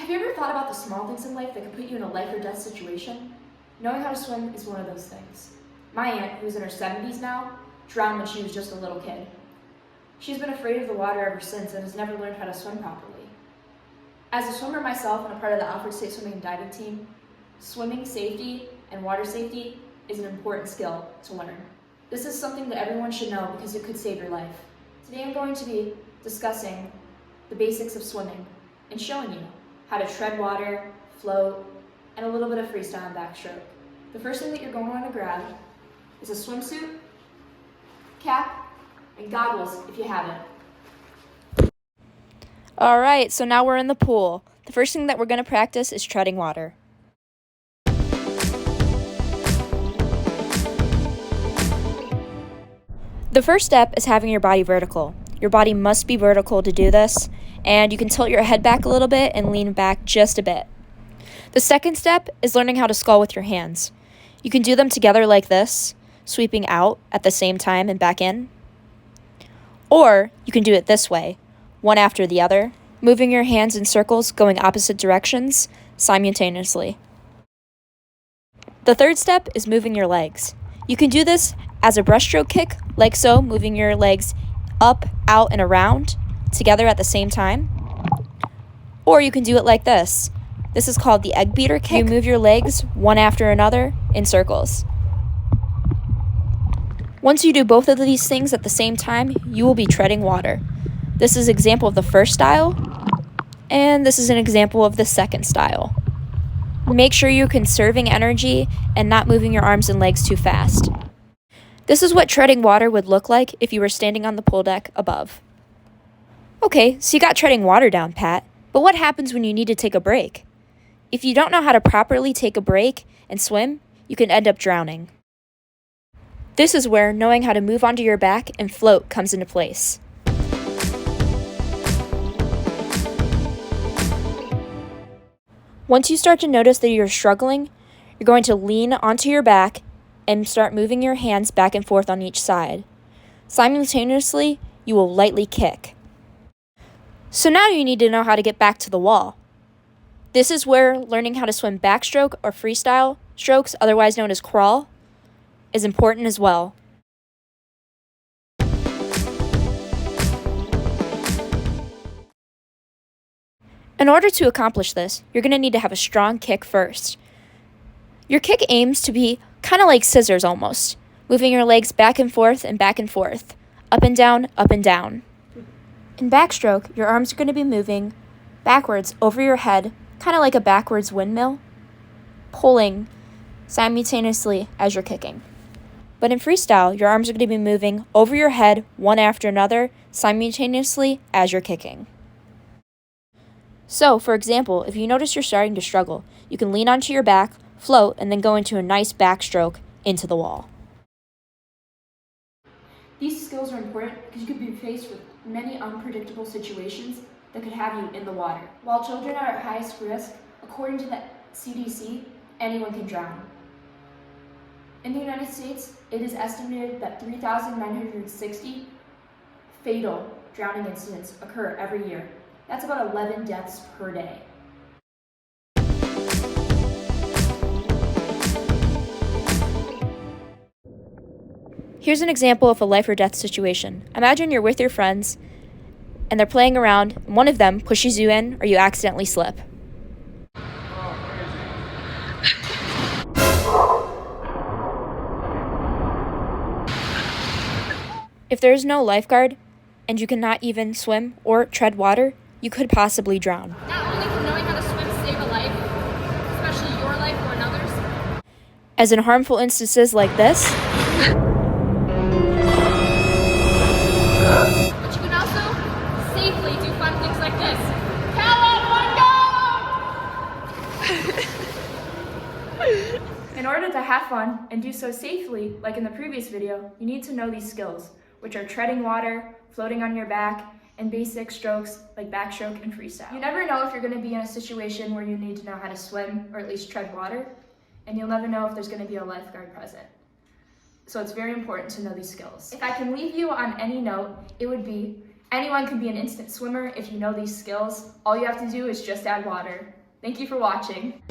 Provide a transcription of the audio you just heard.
Have you ever thought about the small things in life that could put you in a life or death situation? Knowing how to swim is one of those things. My aunt, who's in her 70s now, drowned when she was just a little kid. She's been afraid of the water ever since and has never learned how to swim properly. As a swimmer myself and a part of the Alfred State Swimming and Diving team, swimming safety and water safety is an important skill to learn. This is something that everyone should know because it could save your life. Today I'm going to be discussing the basics of swimming and showing you how to tread water, float, and a little bit of freestyle and backstroke. The first thing that you're going to want to grab is a swimsuit, cap, and goggles if you have it. All right, so now we're in the pool. The first thing that we're going to practice is treading water. The first step is having your body vertical. Your body must be vertical to do this, and you can tilt your head back a little bit and lean back just a bit. The second step is learning how to scull with your hands. You can do them together like this, sweeping out at the same time and back in. Or you can do it this way, one after the other, moving your hands in circles going opposite directions simultaneously. The third step is moving your legs. You can do this as a breaststroke kick, like so, moving your legs up, out, and around together at the same time. Or you can do it like this. This is called the egg beater kick. You move your legs one after another in circles. Once you do both of these things at the same time, you will be treading water. This is an example of the first style, and this is an example of the second style. Make sure you're conserving energy and not moving your arms and legs too fast. This is what treading water would look like if you were standing on the pool deck above. Okay, so you got treading water down, Pat, but what happens when you need to take a break? If you don't know how to properly take a break and swim, you can end up drowning. This is where knowing how to move onto your back and float comes into place. Once you start to notice that you're struggling, you're going to lean onto your back and start moving your hands back and forth on each side. Simultaneously, you will lightly kick. So now you need to know how to get back to the wall. This is where learning how to swim backstroke or freestyle strokes, otherwise known as crawl, is important as well. In order to accomplish this, you're going to need to have a strong kick first. Your kick aims to be kind of like scissors almost, moving your legs back and forth, up and down, up and down. In backstroke, your arms are going to be moving backwards over your head, kind of like a backwards windmill, pulling simultaneously as you're kicking. But in freestyle, your arms are going to be moving over your head, one after another, simultaneously as you're kicking. So, for example, if you notice you're starting to struggle, you can lean onto your back, float, and then go into a nice backstroke into the wall. These skills are important because you could be faced with many unpredictable situations that could have you in the water. While children are at highest risk, according to the CDC, anyone can drown. In the United States, it is estimated that 3,960 fatal drowning incidents occur every year. That's about 11 deaths per day. Here's an example of a life or death situation. Imagine you're with your friends and they're playing around, and one of them pushes you in or you accidentally slip. If there is no lifeguard and you cannot even swim or tread water, you could possibly drown. Not only can knowing how to swim save a life, especially your life or another's, as in harmful instances like this, but you can also safely do fun things like this. Count on, one, go! In order to have fun and do so safely, like in the previous video, you need to know these skills, which are treading water, floating on your back, and basic strokes like backstroke and freestyle. You never know if you're going to be in a situation where you need to know how to swim or at least tread water, and you'll never know if there's going to be a lifeguard present. So it's very important to know these skills. If I can leave you on any note, it would be Anyone can be an instant swimmer if you know these skills. All you have to do is just add water. Thank you for watching.